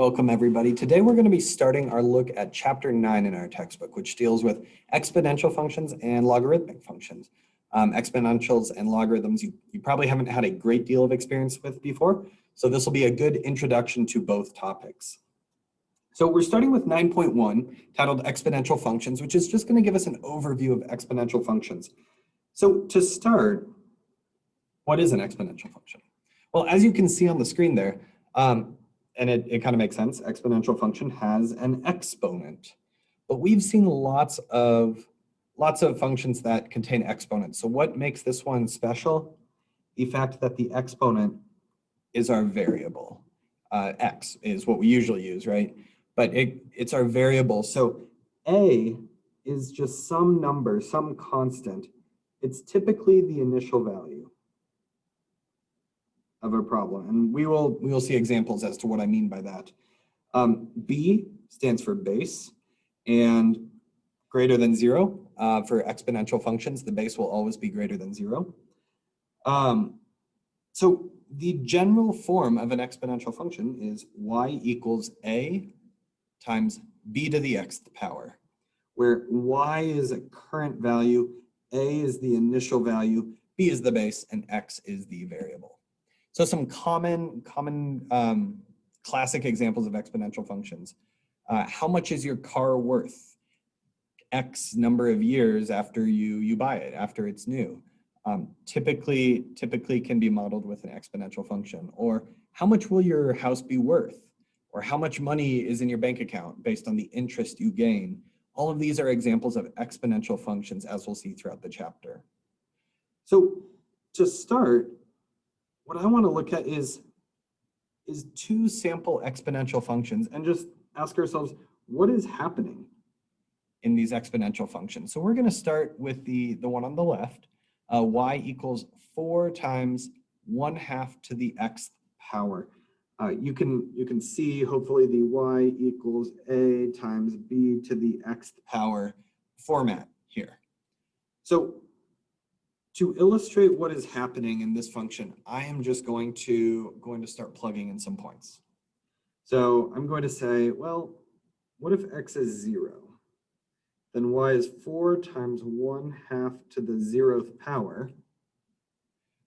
Welcome everybody. Today we're going to be starting our look at chapter 9 in our textbook, which deals with exponential functions and logarithmic functions. Exponentials and logarithms you probably haven't had a great deal of experience with before, so this will be a good introduction to both topics. So we're starting with 9.1, titled Exponential Functions, which is just going to give us an overview of exponential functions. So to start, what is an exponential function? Well, as you can see on the screen there, and it kind of makes sense, exponential function has an exponent. But we've seen lots of functions that contain exponents. So what makes this one special? The fact that the exponent is our variable. X is what we usually use, right? But it's our variable. So A is just some number, some constant. It's typically the initial value of a problem, and we will see examples as to what I mean by that. B stands for base, and greater than 0 for exponential functions. The base will always be greater than 0. So the general form of an exponential function is y equals a times b to the xth power, where y is a current value, a is the initial value, b is the base, and x is the variable. So some common classic examples of exponential functions. How much is your car worth? X number of years after you buy it, after it's new. Typically can be modeled with an exponential function. Or how much will your house be worth? Or how much money is in your bank account based on the interest you gain? All of these are examples of exponential functions, as we'll see throughout the chapter. So to start, what I want to look at is two sample exponential functions and just ask ourselves, what is happening in these exponential functions? So we're going to start with the one on the left, y equals 4 times 1/2 to the xth power. You can see hopefully the y equals a times b to the xth power format here. So to illustrate what is happening in this function, I am just going to start plugging in some points. So I'm going to say, well, what if x is 0? Then y is 4 times 1/2 to the 0th power,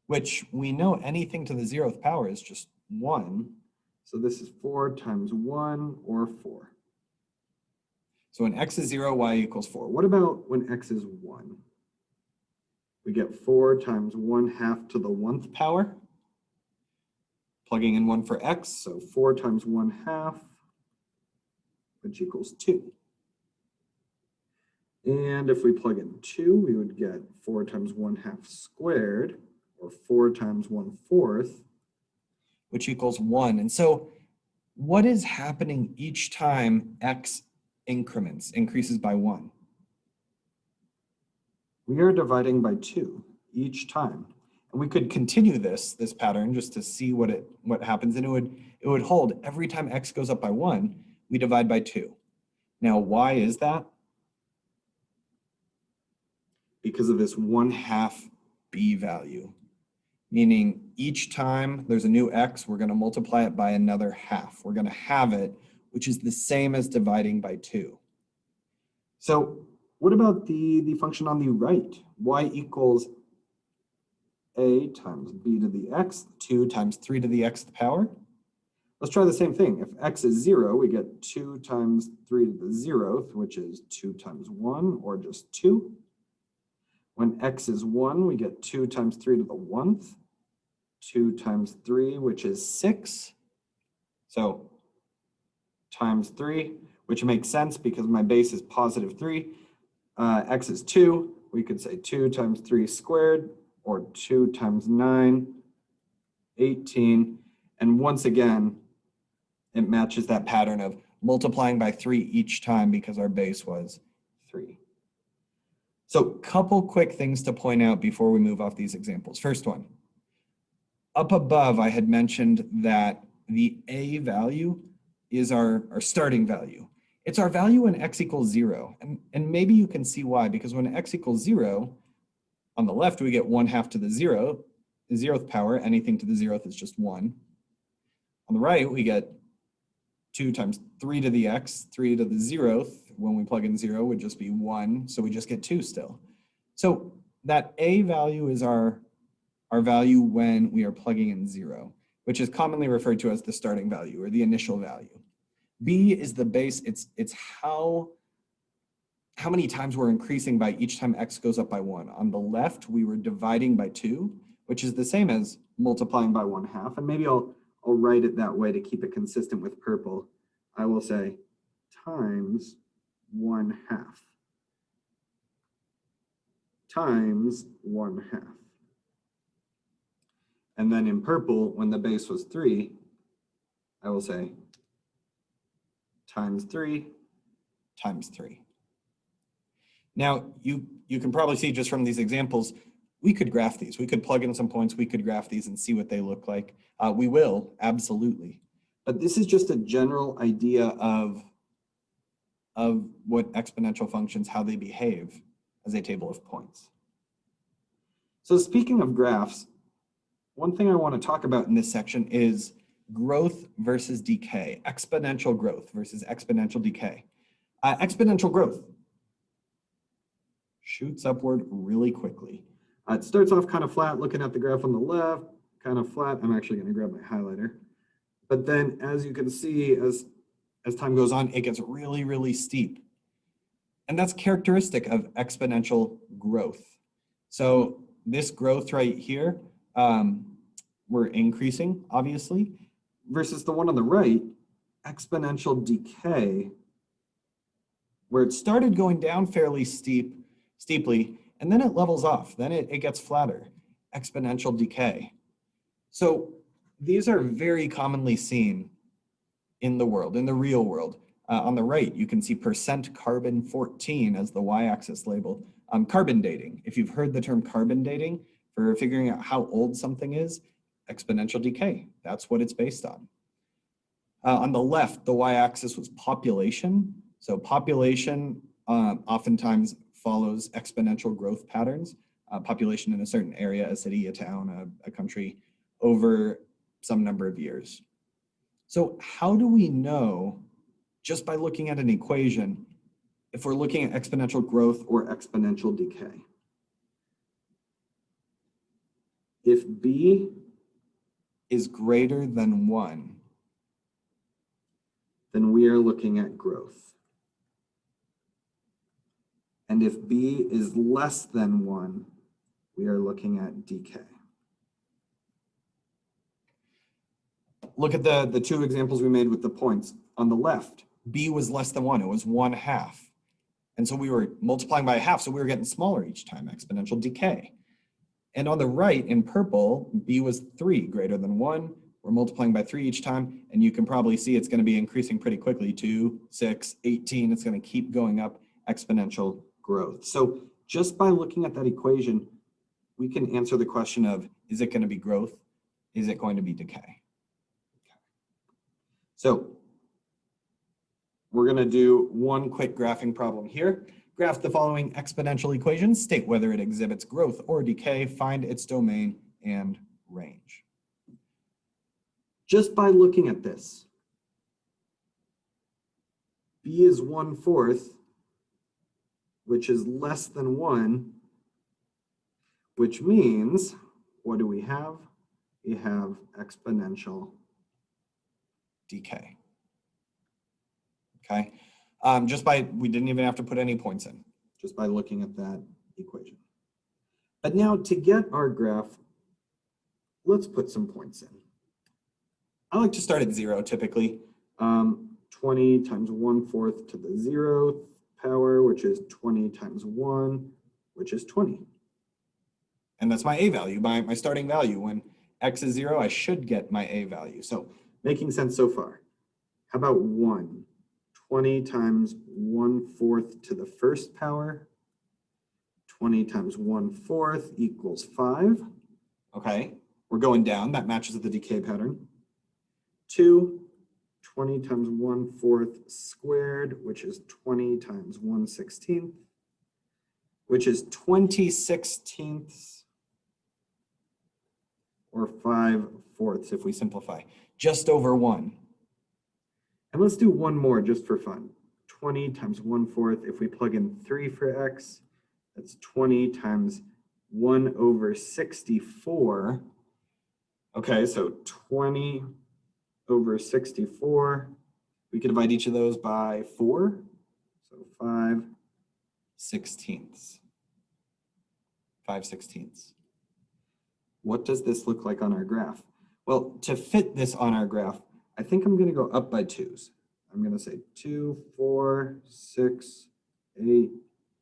which we know anything to the 0th power is just 1. So this is 4 times 1, or 4. So when x is 0, y equals 4. What about when x is 1? We get 4 times 1/2 to the 1th power. Plugging in 1 for x, so 4 times 1/2, which equals 2. And if we plug in 2, we would get 4 times 1/2 squared, or 4 times 1/4, which equals 1. And so what is happening each time x increases by 1? We are dividing by 2 each time. And we could continue this pattern just to see what happens, and it would hold every time x goes up by 1, we divide by 2. Now, why is that? Because of this 1/2 b value, meaning each time there's a new x, we're going to multiply it by another half. We're going to have it, which is the same as dividing by 2. So what about the function on the right? Y equals a times b to the x, 2 times 3 to the xth power. Let's try the same thing. If x is 0, we get 2 times 3 to the 0th, which is 2 times 1, or just 2. When x is 1, we get 2 times 3 to the 1th, 2 times 3, which is 6. So times 3, which makes sense because my base is positive 3. X is 2. We could say 2 times 3 squared, or 2 times 9, 18. And once again, it matches that pattern of multiplying by 3 each time because our base was 3. So couple quick things to point out before we move off these examples. First one, up above I had mentioned that the a value is our starting value. It's our value when x equals 0. And maybe you can see why, because when x equals 0, on the left we get 1/2 to the 0th power. Anything to the 0th is just 1. On the right we get 2 times 3 to the x, 3 to the 0th, when we plug in 0 would just be 1, so we just get 2 still. So that a value is our value when we are plugging in 0, which is commonly referred to as the starting value or the initial value. B is the base, it's how many times we're increasing by each time x goes up by 1. On the left, we were dividing by 2, which is the same as multiplying by 1/2. And maybe I'll write it that way to keep it consistent with purple. I will say times 1/2 times 1/2. And then in purple, when the base was 3, I will say times 3 times 3. Now, you can probably see just from these examples, we could graph these. We could plug in some points, we could graph these and see what they look like. We will, absolutely. But this is just a general idea of what exponential functions, how they behave as a table of points. So speaking of graphs, one thing I want to talk about in this section is growth versus decay, exponential growth versus exponential decay. Exponential growth shoots upward really quickly. It starts off kind of flat, looking at the graph on the left, kind of flat. I'm actually going to grab my highlighter. But then as you can see, as time goes on, it gets really, really steep. And that's characteristic of exponential growth. So this growth right here, we're increasing, obviously, versus the one on the right, exponential decay, where it started going down fairly steeply, and then it levels off. Then it gets flatter, exponential decay. So these are very commonly seen in the world, in the real world. On the right, you can see percent carbon 14 as the y-axis label. Carbon dating. If you've heard the term carbon dating for figuring out how old something is, exponential decay. That's what it's based on. On the left, the y-axis was population. So population oftentimes follows exponential growth patterns. Population in a certain area, a city, a town, a country, over some number of years. So how do we know, just by looking at an equation, if we're looking at exponential growth or exponential decay? If b is greater than 1, then we are looking at growth. And if b is less than 1, we are looking at decay. Look at the two examples we made with the points. On the left, b was less than 1, it was 1/2. And so we were multiplying by 1/2, so we were getting smaller each time, exponential decay. And on the right, in purple, b was 3, greater than 1. We're multiplying by 3 each time, and you can probably see it's going to be increasing pretty quickly, 2, 6, 18. It's going to keep going up, exponential growth. So just by looking at that equation, we can answer the question of, is it going to be growth? Is it going to be decay? So we're going to do one quick graphing problem here. Graph the following exponential equations, state whether it exhibits growth or decay, find its domain and range. Just by looking at this, b is 1/4, which is less than 1, which means, what do we have? We have exponential decay. Okay, we didn't even have to put any points in, just by looking at that equation. But now to get our graph, let's put some points in. I like to start at 0 typically. 20 times 1/4 to the 0th power, which is 20 times 1, which is 20. And that's my a value, my starting value. When x is 0, I should get my a value. So making sense so far. How about 1? 20 times 1/4 to the first power. 20 times 1/4 equals 5. Okay, we're going down. That matches the decay pattern. 2, 20 times 1/4 squared, which is 20 times 1/16, which is 20/16 or 5/4 if we simplify, just over 1. And let's do one more just for fun. 20 times 1/4. If we plug in 3 for x, that's 20 times 1 over 64. Okay, so 20 over 64. We could divide each of those by 4. So 5/16. 5/16. What does this look like on our graph? Well, to fit this on our graph, I think I'm going to go up by 2s. I'm going to say 2, 4, 6, 8,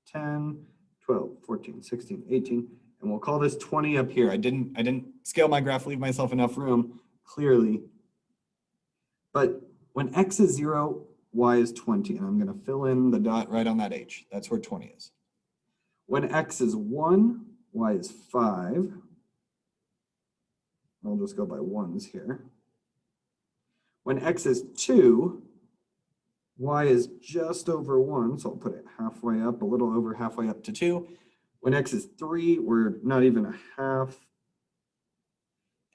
10, 12, 14, 16, 18, and we'll call this 20 up here. I didn't scale my graph, leave myself enough room, clearly. But when x is 0, y is 20, and I'm going to fill in the dot right on that h. That's where 20 is. When x is 1, y is 5. I'll just go by 1s here. When x is 2, y is just over 1, so I'll put it halfway up, a little over halfway up to 2. When x is 3, we're not even a half.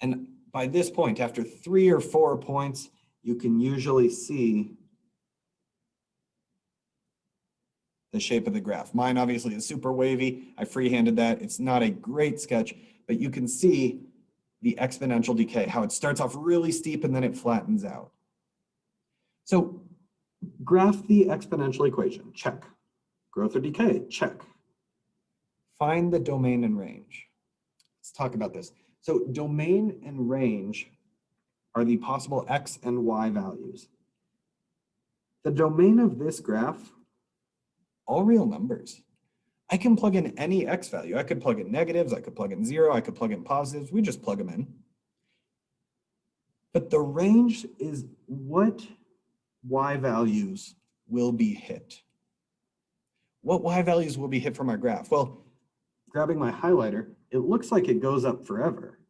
And by this point, after 3 or 4 points, you can usually see the shape of the graph. Mine obviously is super wavy. I freehanded that. It's not a great sketch, but you can see the exponential decay, how it starts off really steep and then it flattens out. So graph the exponential equation, check. Growth or decay, check. Find the domain and range. Let's talk about this. So domain and range are the possible x and y values. The domain of this graph, all real numbers. I can plug in any x value. I could plug in negatives, I could plug in 0, I could plug in positives. We just plug them in. But the range is what y values will be hit. What y values will be hit from our graph? Well, grabbing my highlighter, it looks like it goes up forever.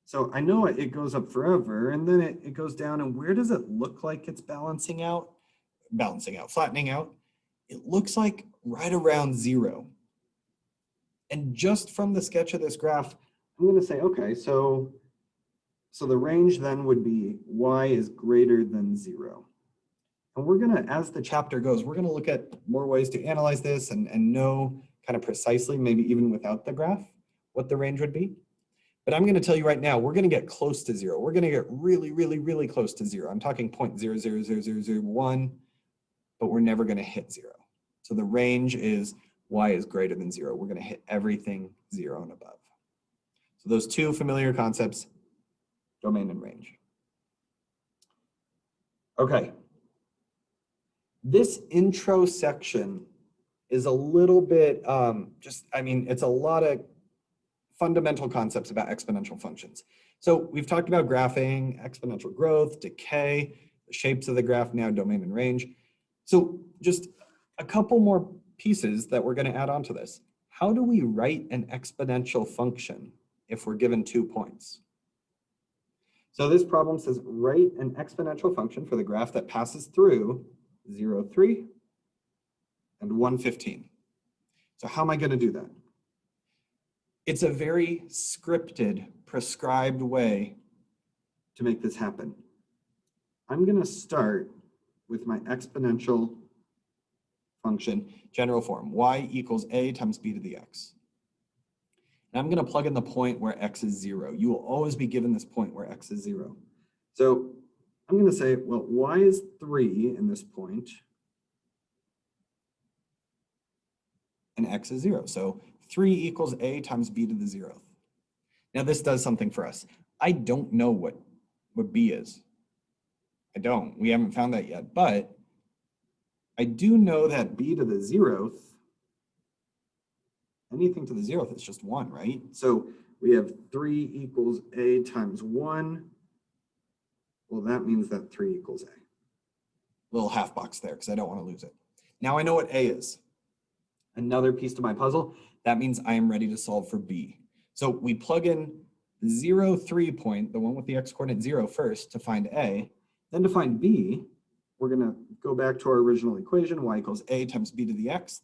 So I know it goes up forever, and then it goes down, and where does it look like it's flattening out? It looks like right around 0. And just from the sketch of this graph, I'm going to say, okay, so the range then would be y is greater than 0. And we're going to, as the chapter goes, we're going to look at more ways to analyze this and know kind of precisely, maybe even without the graph, what the range would be. But I'm going to tell you right now, we're going to get close to 0. We're going to get really, really, really close to 0. I'm talking 0.000001, but we're never going to hit 0. So the range is y is greater than 0. We're going to hit everything 0 and above. So those two familiar concepts, domain and range. Okay. This intro section is a little bit it's a lot of fundamental concepts about exponential functions. So we've talked about graphing, exponential growth, decay, the shapes of the graph, now domain and range. So just a couple more pieces that we're going to add on to this. How do we write an exponential function if we're given 2 points? So this problem says write an exponential function for the graph that passes through 0, 3 and 1, 15. So how am I going to do that? It's a very scripted, prescribed way to make this happen. I'm going to start with my exponential function, general form, y equals a times b to the x. And I'm going to plug in the point where x is 0. You will always be given this point where x is 0. So I'm going to say, well, y is 3 in this point, and x is 0. So 3 equals a times b to the 0th. Now this does something for us. I don't know what b is. I don't. We haven't found that yet, but I do know that b to the 0th, anything to the 0th is just 1, right? So we have 3 equals a times 1. Well, that means that 3 equals a. Little half box there because I don't want to lose it. Now I know what a is. Another piece to my puzzle. That means I am ready to solve for b. So we plug in the 0, 3 point, the one with the x-coordinate 0 first to find a. Then to find b, we're going to go back to our original equation, y equals a times b to the x.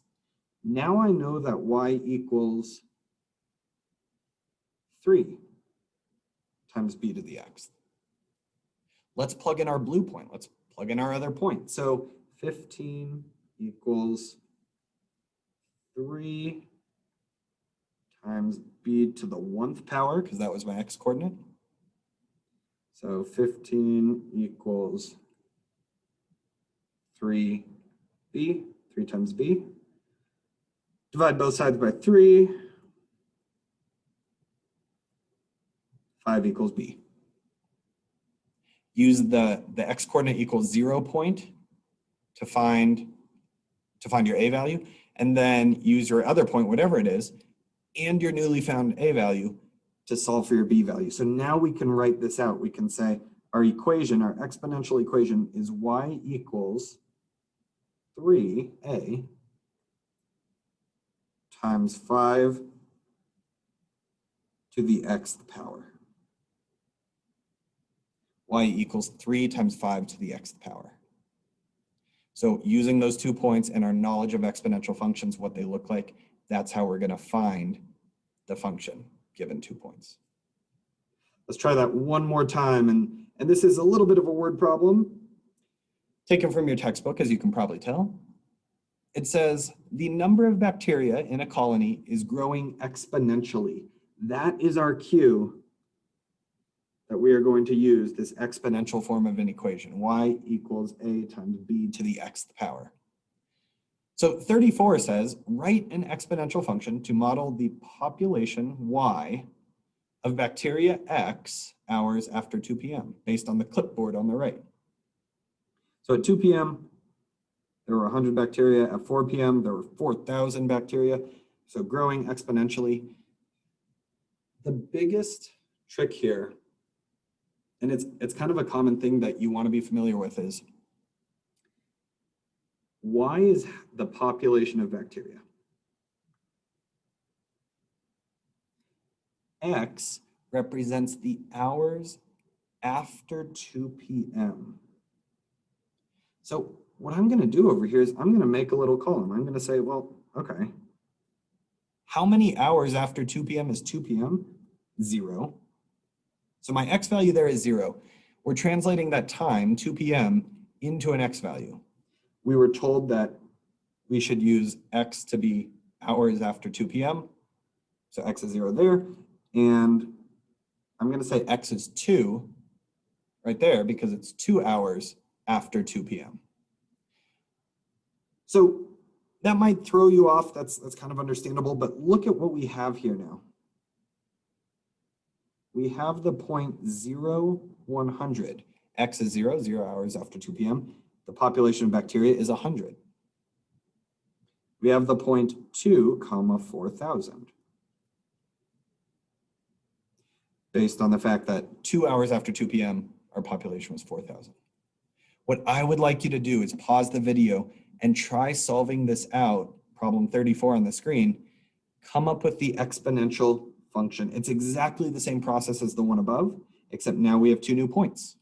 Now I know that y equals 3 times b to the x. Let's plug in our blue point. Let's plug in our other point. So 15 equals 3 times b to the 1th power, because that was my x coordinate. So 15 equals 3b, 3 times b. Divide both sides by 3. 5 equals b. Use the x coordinate equals 0 point to find your a value, and then use your other point, whatever it is, and your newly found a value to solve for your b value. So now we can write this out. We can say our equation, our exponential equation, is y equals 3a times 5 to the xth power. Y equals 3 times 5 to the xth power. So using those 2 points and our knowledge of exponential functions, what they look like, that's how we're going to find the function given 2 points. Let's try that one more time. And this is a little bit of a word problem. Taken from your textbook, as you can probably tell. It says, the number of bacteria in a colony is growing exponentially. That is our cue that we are going to use this exponential form of an equation, y equals a times b to the xth power. So 34 says, write an exponential function to model the population y of bacteria x hours after 2 p.m. based on the clipboard on the right. So at 2 p.m., there were 100 bacteria. At 4 p.m., there were 4,000 bacteria. So growing exponentially. The biggest trick here, and it's kind of a common thing that you want to be familiar with, is y is the population of bacteria. X represents the hours after 2 p.m. So what I'm going to do over here is I'm going to make a little column. I'm going to say, well, okay, how many hours after 2 p.m. is 2 p.m.? 0. So my x value there is 0. We're translating that time, 2 p.m., into an x value. We were told that we should use x to be hours after 2 p.m. So x is 0 there. And I'm going to say x is 2 right there because it's 2 hours after 2 p.m. So that might throw you off. That's kind of understandable. But look at what we have here now. We have the point 0, 100. X is 0, 0 hours after 2 p.m. The population of bacteria is 100. We have the point 2, 4,000. Based on the fact that 2 hours after 2 p.m., our population was 4,000. What I would like you to do is pause the video and try solving this out, problem 34 on the screen. Come up with the exponential function. It's exactly the same process as the one above, except now we have 2 new points.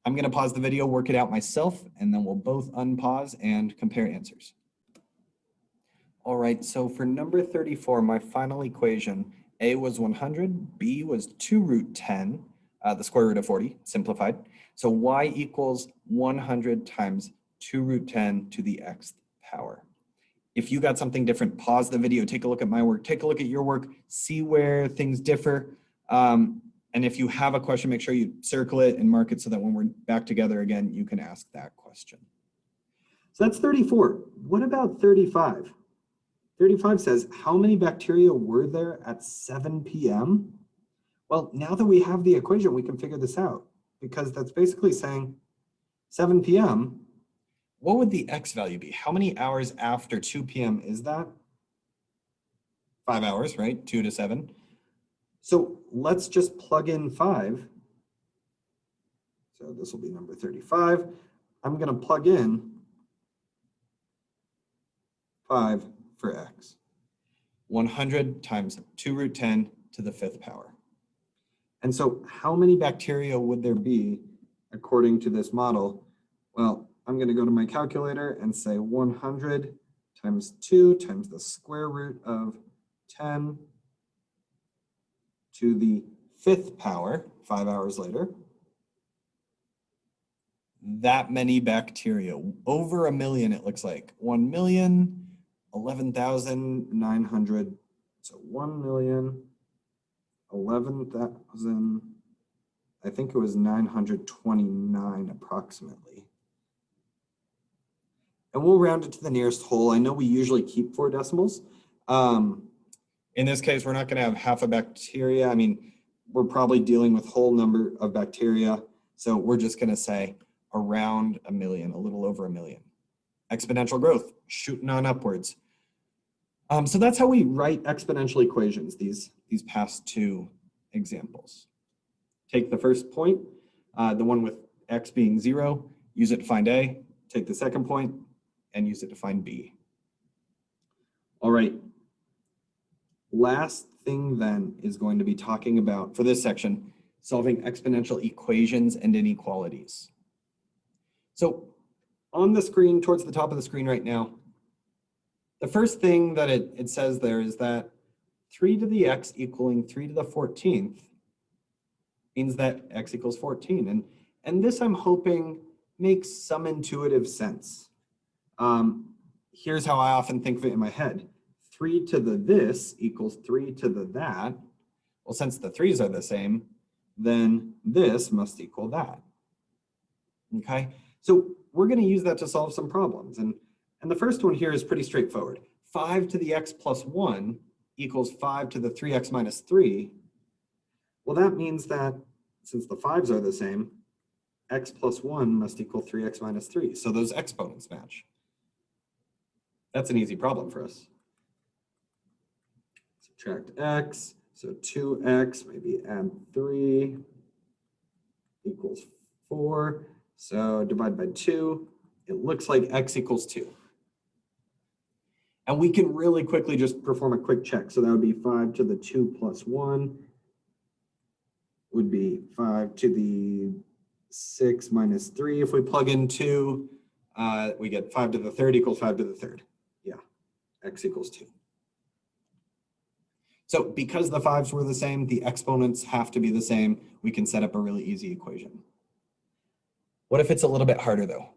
I'm going to pause the video, work it out myself, and then we'll both unpause and compare answers. All right, so for number 34, my final equation, a was 100, b was 2 root 10, the square root of 40, simplified. So y equals 100 times 2 root 10 to the xth power. If you got something different, pause the video, take a look at my work, take a look at your work, see where things differ. And if you have a question, make sure you circle it and mark it so that when we're back together again, you can ask that question. So that's 34. What about 35? 35 says, how many bacteria were there at 7 p.m.? Well, now that we have the equation, we can figure this out because that's basically saying 7 p.m., what would the x value be? How many hours after 2 p.m. is that? 5 hours, right? 2 to 7. So let's just plug in 5. So this will be number 35. I'm going to plug in 5 for x. 100 times 2 root 10 to the 5th power. And so how many bacteria would there be according to this model? Well, I'm going to go to my calculator and say 100 times 2 times the square root of 10 to the 5th power, 5 hours later. that many bacteria, over 1 million it looks like. 1,011,900, so 1,011,000, I think it was 929 approximately. And we'll round it to the nearest whole. I know we usually keep 4 decimals. In this case, we're not going to have half a bacteria. I mean, we're probably dealing with whole number of bacteria. So we're just going to say around 1 million, a little over 1 million. Exponential growth, shooting on upwards. So that's how we write exponential equations, these past 2 examples. Take the first point, the one with x being 0, use it to find a. Take the second point and use it to find b. All right. Last thing then is going to be talking about, for this section, solving exponential equations and inequalities. So on the screen, towards the top of the screen right now, the first thing that it says there is that 3 to the x equaling 3 to the 14th means that x equals 14. And this, I'm hoping, makes some intuitive sense. Here's how I often think of it in my head. 3 to the this equals 3 to the that. Well, since the 3's are the same, then this must equal that. Okay, so we're going to use that to solve some problems. And the first one here is pretty straightforward. 5 to the x plus 1 equals 5 to the 3x minus 3. Well, that means that since the 5's are the same, x plus 1 must equal 3x minus 3. So those exponents match. That's an easy problem for us. Subtract x, so 2x, maybe add 3, equals 4. So divide by 2, it looks like x equals 2. And we can really quickly just perform a quick check. So that would be 5 to the 2 plus 1 would be 5 to the 6 minus 3. If we plug in 2, we get 5 to the third equals 5 to the third. Yeah, x equals 2. So because the 5's were the same, the exponents have to be the same. We can set up a really easy equation. What if it's a little bit harder though?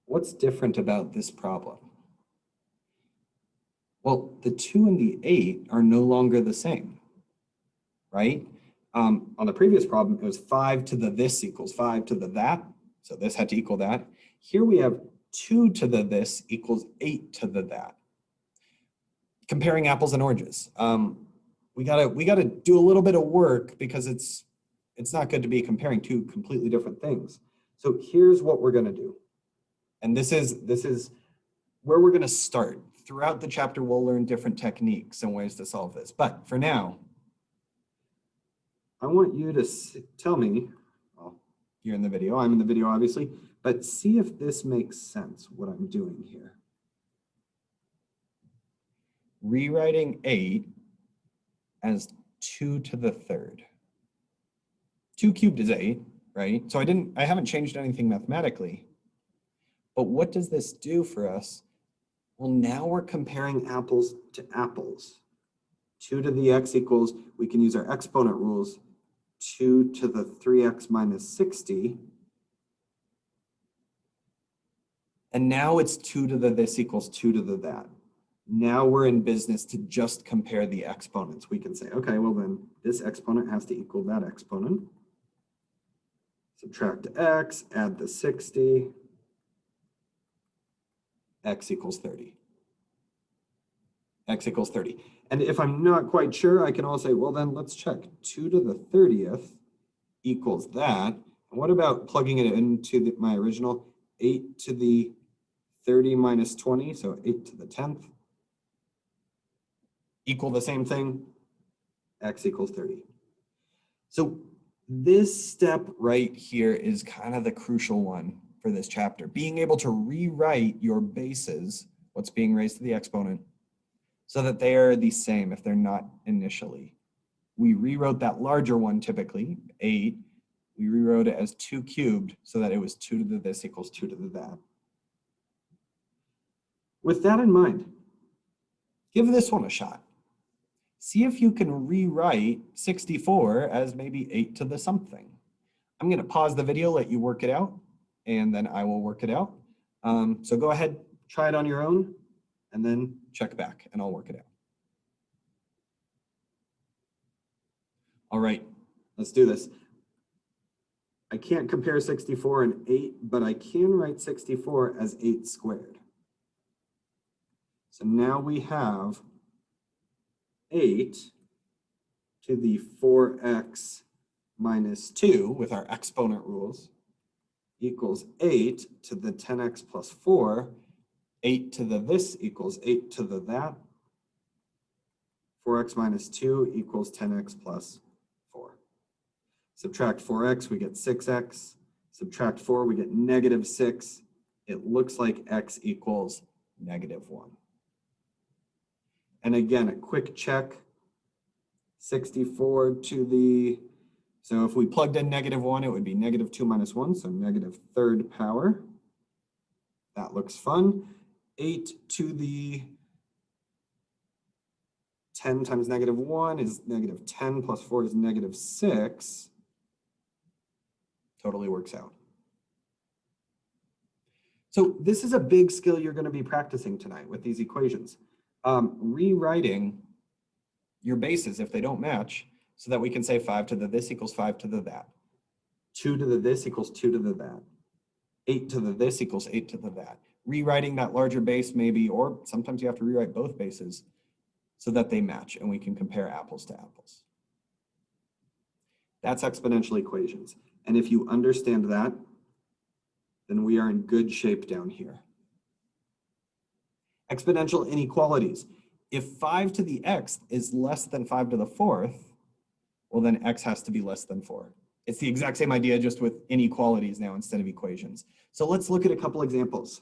What's different about this problem? Well, the 2 and the 8 are no longer the same, right? On the previous problem, it was 5 to the this equals 5 to the that. So this had to equal that. Here we have 2 to the this equals 8 to the that. Comparing apples and oranges. We gotta do a little bit of work because it's not good to be comparing 2 completely different things. So here's what we're gonna do. And this is where we're gonna start. Throughout the chapter, we'll learn different techniques and ways to solve this. But for now, I want you to tell me, well, you're in the video, I'm in the video obviously, but see if this makes sense, what I'm doing here. Rewriting 8 as 2 to the third. 2 cubed is 8, right? So I haven't changed anything mathematically. But what does this do for us? Well, now we're comparing apples to apples. 2 to the x equals, we can use our exponent rules, 2 to the 3x minus 60. And now it's 2 to the this equals 2 to the that. Now we're in business to just compare the exponents. We can say, okay, well then this exponent has to equal that exponent. Subtract x, add the 60. X equals 30. X equals 30. And if I'm not quite sure, I can also say, well then let's check. 2 to the 30th equals that. And what about plugging it into my original 8 to the 30 minus 20, so 8 to the 10th. Equal the same thing, x equals 30. So this step right here is kind of the crucial one for this chapter. Being able to rewrite your bases, what's being raised to the exponent, so that they are the same if they're not initially. We rewrote that larger one typically, 8. We rewrote it as 2 cubed so that it was 2 to the this equals 2 to the that. With that in mind, give this one a shot. See if you can rewrite 64 as maybe 8 to the something, I'm going to pause the video, let you work it out, and then I will work it out. So go ahead, try it on your own, and then check back, and I'll work it out. All right, let's do this. I can't compare 64 and 8, but I can write 64 as 8 squared. So now we have 8 to the 4x minus 2 with our exponent rules equals 8 to the 10x plus 4. 8 to the this equals 8 to the that. 4x minus 2 equals 10x plus 4. Subtract 4x, we get 6x. Subtract 4, we get negative 6. It looks like x equals negative 1. And again, a quick check. 64 to the, so if we plugged in negative 1, it would be negative 2 minus 1, so negative third power. That looks fun. 8 to the 10 times negative 1 is negative 10 plus 4 is negative 6. Totally works out. So this is a big skill you're going to be practicing tonight with these equations. Rewriting your bases if they don't match so that we can say 5 to the this equals 5 to the that. 2 to the this equals 2 to the that. 8 to the this equals 8 to the that. Rewriting that larger base maybe, or sometimes you have to rewrite both bases so that they match and we can compare apples to apples. That's exponential equations. And if you understand that, then we are in good shape down here. Exponential inequalities. If 5 to the x is less than 5 to the 4th, well then x has to be less than 4. It's the exact same idea, just with inequalities now instead of equations. So let's look at a couple examples.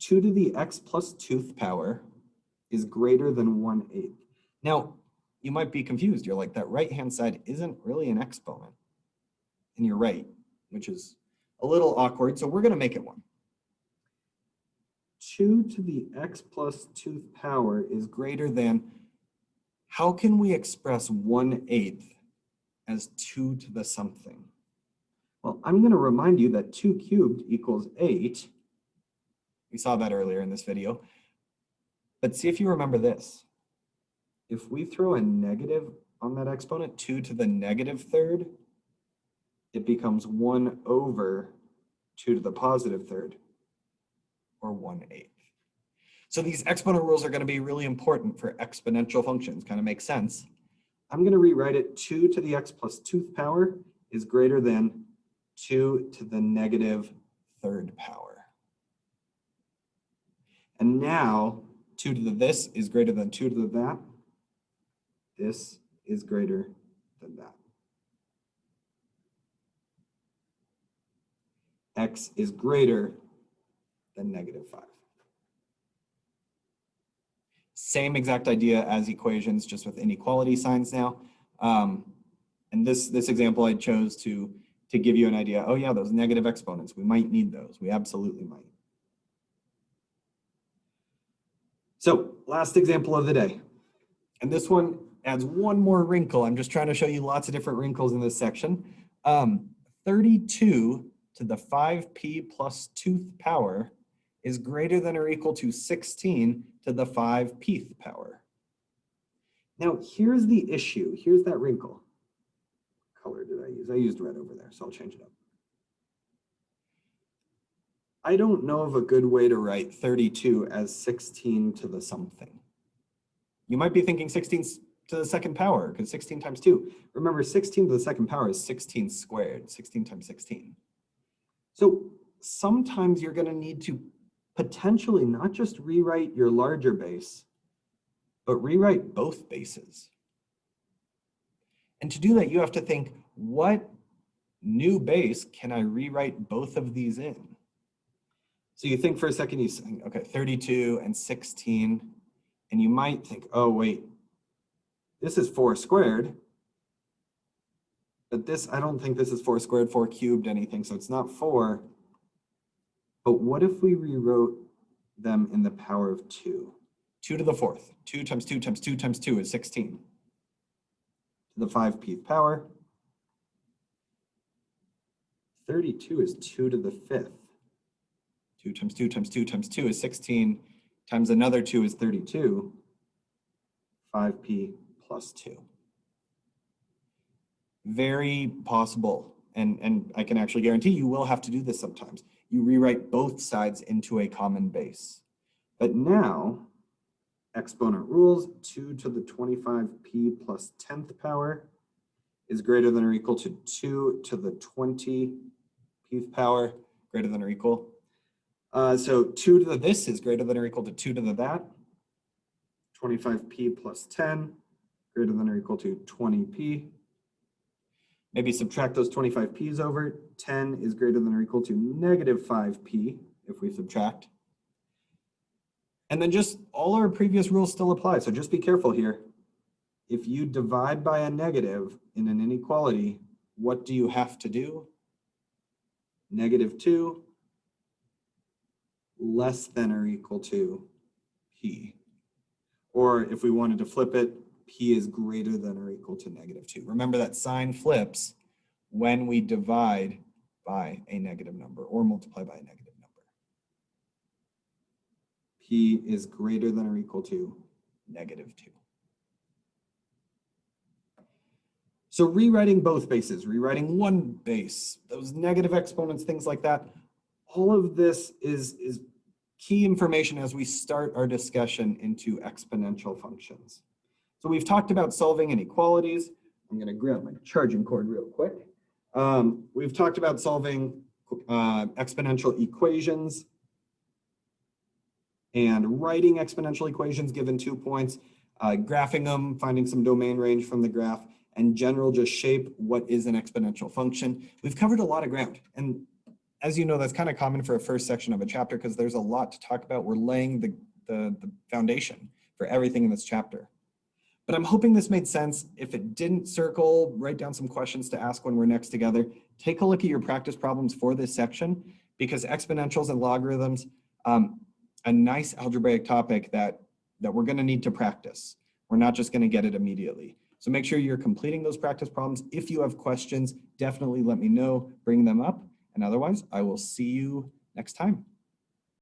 2 to the x plus 2th power is greater than 1/8. Now, you might be confused. You're like, that right-hand side isn't really an exponent. And you're right, which is a little awkward, so we're going to make it one. 2 to the x plus 2th power is greater than, how can we express 1/8 as 2 to the something? Well, I'm going to remind you that 2 cubed equals 8. We saw that earlier in this video. But see if you remember this. If we throw a negative on that exponent, 2 to the negative third, it becomes 1 over 2 to the positive third, or 1/8. So these exponent rules are going to be really important for exponential functions. Kind of makes sense. I'm going to rewrite it. 2 to the x plus 2th power is greater than 2 to the negative third power. And now 2 to the this is greater than 2 to the that. This is greater than that. X is greater than negative 5. Same exact idea as equations, just with inequality signs now. And this example I chose to give you an idea. Oh yeah, those negative exponents, we might need those. We absolutely might. So last example of the day. And this one adds one more wrinkle. I'm just trying to show you lots of different wrinkles in this section. 32 to the 5p plus 2th power is greater than or equal to 16 to the 5pth power. Now, here's the issue. Here's that wrinkle. What color did I use? I used red over there, so I'll change it up. I don't know of a good way to write 32 as 16 to the something. You might be thinking 16 to the second power, because 16 times 2. Remember, 16 to the second power is 16 squared, 16 times 16. So sometimes you're going to need to potentially not just rewrite your larger base, but rewrite both bases. And to do that, you have to think, what new base can I rewrite both of these in? So you think for a second, you think, okay, 32 and 16, and you might think, oh, wait, this is 4 squared, but this, I don't think this is 4 squared, 4 cubed, anything, so it's not 4. But what if we rewrote them in the power of 2? 2 to the 4th. 2 times 2 times 2 times 2 is 16. To the 5pth power. 32 is 2 to the 5th. 2 times 2 times 2 times 2 is 16, times another 2 is 32. 5p plus 2. Very possible, and I can actually guarantee you will have to do this sometimes. You rewrite both sides into a common base. But now, exponent rules, 2 to the 25p plus 10th power is greater than or equal to 2 to the 20th power, greater than or equal. So 2 to the this is greater than or equal to 2 to the that. 25p plus 10, greater than or equal to 20p. Maybe subtract those 25p's over. 10 is greater than or equal to negative 5p if we subtract. And then just all our previous rules still apply, so just be careful here. If you divide by a negative in an inequality, what do you have to do? Negative 2 less than or equal to p. Or if we wanted to flip it, p is greater than or equal to negative 2. Remember that sign flips when we divide by a negative number or multiply by a negative number. P is greater than or equal to negative 2. So rewriting both bases, rewriting one base, those negative exponents, things like that, all of this is key information as we start our discussion into exponential functions. So we've talked about solving inequalities. I'm going to grab my charging cord real quick. We've talked about solving exponential equations and writing exponential equations given 2 points, graphing them, finding some domain range from the graph, and general just shape what is an exponential function. We've covered a lot of ground. And as you know, that's kind of common for a first section of a chapter because there's a lot to talk about. We're laying the foundation for everything in this chapter. But I'm hoping this made sense. If it didn't, circle, write down some questions to ask when we're next together. Take a look at your practice problems for this section because exponentials and logarithms, a nice algebraic topic that we're going to need to practice. We're not just going to get it immediately. So make sure you're completing those practice problems. If you have questions, definitely let me know, bring them up. And otherwise, I will see you next time.